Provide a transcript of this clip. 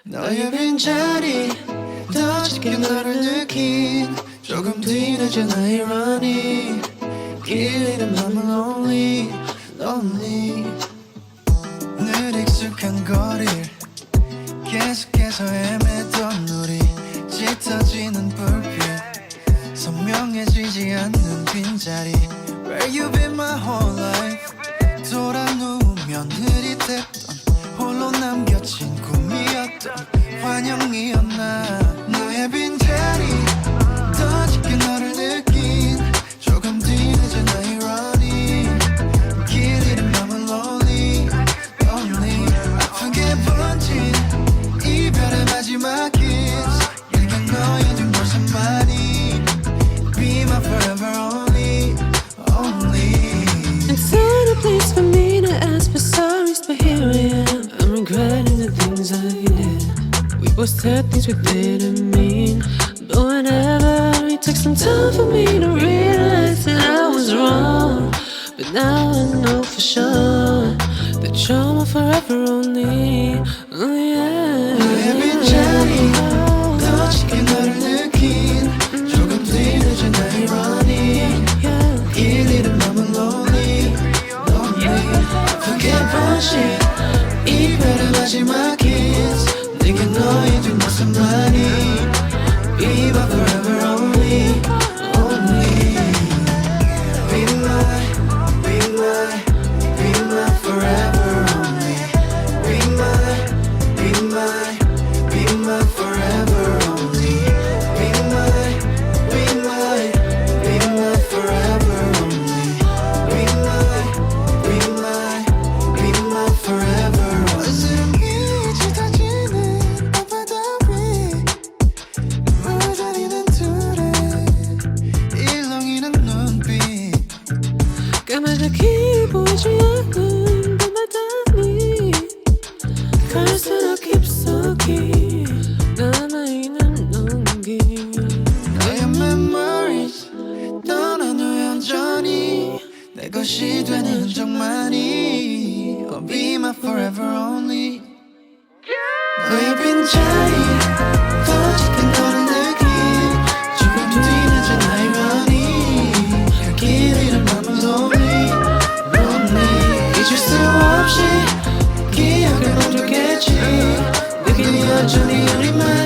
너의 빈자리 더 짙게 너를 느낀 조금 뒤늦은 irony 길이는 맘은 lonely lonely 늘 익숙한 거리를 계속해서 헤매던 우리 짙어지는 불빛 선명해지지 않는 빈자리 Where you been my whole life 돌아 누우면 흐릿했던 홀로 남겨진 꿈이었던 환영이었나 너의 빈자리 더 짙게 너를 느낀 조금 뒤늦은 irony 길 잃은 맘은 lonely lonely 아프게 번진 이별의 마지막 kiss 일견 너의 뒷모습 많이 Be my forever only only Inside a place for me to ask for sorries, but here I am. I'm regretting the things I did. We both said things we didn't mean, but whenever it took some time for me to realize that I was wrong. But now I know for sure that you're my forever only. Oh yeah. 너의 빈자리 더 짙게 너를 느낀 조금 뒤늦은 irony 길 잃은 맘은 lonely lonely 아프게 번진 이별의 마지막 kiss 내게 너의 뒷모습만이 Be my forever only only Be my be my be my forever only Be my be my be my forever only Be my be my be my forever only Be my be my be my forever only 웃음이 짙어지는 밤바다 위 물들이는 둘의 일렁이는 눈빛 까마득히 보이지 않는 밤바다니 갈수록 깊숙이 남아있는 온기 너의 memories 떠난 후 여전히 내 것이 되는 흔적만이 Oh be my forever only 너의 빈자리 더 짙은 너를 느낀 조금 뒤늦은 irony 길 잃은 맘은 lonely lonely 잊을 수 없이 기억을 멈추겠지 느끼니 여전히 우리만